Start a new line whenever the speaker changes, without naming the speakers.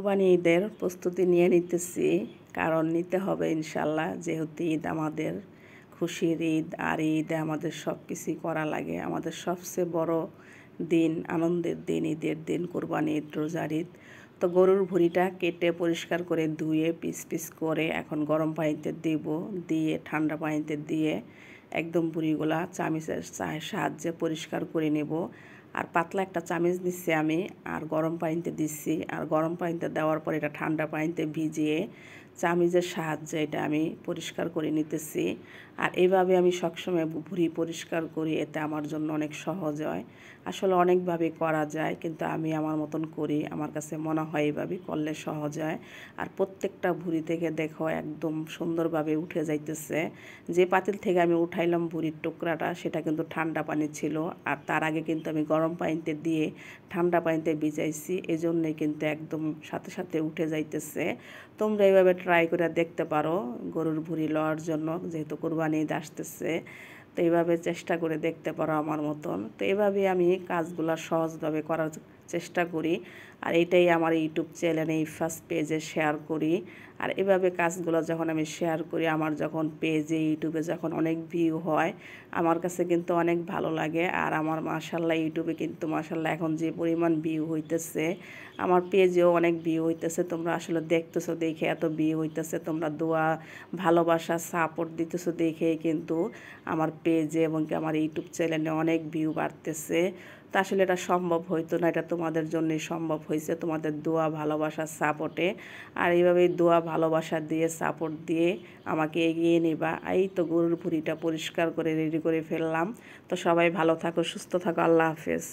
কুরবানি ঈদের প্রস্তুতি নিয়ে নিতেছি, কারণ নিতে হবে ইনশাল্লাহ। যেহেতু ঈদ আমাদের খুশির ঈদ, আর ঈদে আমাদের সব কিছুই করা লাগে। আমাদের সবচেয়ে বড় দিন, আনন্দের দিন, ঈদের দিন, কুরবানি ঈদ, রোজার ঈদ। তো গরুর ভুঁড়িটা কেটে পরিষ্কার করে ধুয়ে পিস পিস করে এখন গরম পানিতে দিব, দিয়ে ঠান্ডা পানিতে দিয়ে একদম ভুঁড়িগুলা চামিচের সাহায্যে পরিষ্কার করে নেব। আর পাতলা একটা চামিচ দিচ্ছি আমি, আর গরম পানিতে দিচ্ছি। আর গরম পানিতে দেওয়ার পর এটা ঠান্ডা পানিতে ভিজিয়ে চামিচের সাহায্যে এটা আমি পরিষ্কার করে নিতেছি। আর এইভাবে আমি সবসময় ভুঁড়ি পরিষ্কার করি, এতে আমার জন্য অনেক সহজ হয়। আসলে অনেকভাবে করা যায়, কিন্তু আমি আমার মতন করি। আমার কাছে মনে হয় এইভাবে করলে সহজ হয়। আর প্রত্যেকটা ভুঁড়ি থেকে দেখো একদম সুন্দরভাবে উঠে যাইতেছে। যে পাতিল থেকে আমি উঠাইলাম ভুঁড়ির টুকরাটা, সেটা কিন্তু ঠান্ডা পানি ছিল। আর তার আগে কিন্তু আমি গরম পানিতে দিয়ে ঠান্ডা পানিতে ভিজাইছি, এজন্যই কিন্তু একদম সাথে সাথে উঠে যাইতেছে। তোমরা এইভাবে ট্রাই করে দেখতে পারো গরুর ভুঁড়ি লওয়ার জন্য, যেহেতু কুরবানি ঈদ আসতেছে। তো এইভাবে চেষ্টা করে দেখতে পারো আমার মতন। তো এভাবে আমি কাজগুলো সহজভাবে করার চেষ্টা করি। আর এটাই আমার ইউটিউব চ্যানেলে ফার্স্ট পেজে শেয়ার করি। আর এভাবে কাজগুলো যখন আমি শেয়ার করি, আমার যখন পেজে ইউটিউবে যখন অনেক ভিউ হয়, আমার কাছে কিন্তু অনেক ভালো লাগে। আর আমার মাশাল্লাহ ইউটিউবে কিন্তু মাশাল্লাহ এখন যে পরিমাণ ভিউ হইতেছে, আমার পেজেও অনেক ভিউ হইতেছে। তোমরা আসলে দেখতেছো দেখে এত ভিউ হইতেছে, তোমরা দোয়া, ভালোবাসা, সাপোর্ট দিতেছো দেখেই কিন্তু আমার পেজে এবং কি আমার ইউটিউব চ্যানেলে অনেক ভিউ বাড়তেছে। তা আসলে এটা সম্ভব হইতো না, এটা তোমাদের জন্যই সম্ভব হয়েছে, তোমাদের দোয়া, ভালোবাসার সাপোর্টে। আর এইভাবেই দোয়া, ভালোবাসা দিয়ে, সাপোর্ট দিয়ে আমাকে এগিয়ে নেবা। এই তো গরুর ভুঁড়িটা পরিষ্কার করে রেডি করে ফেললাম। তো সবাই ভালো থাকো, সুস্থ থাকো, আল্লাহ হাফেজ।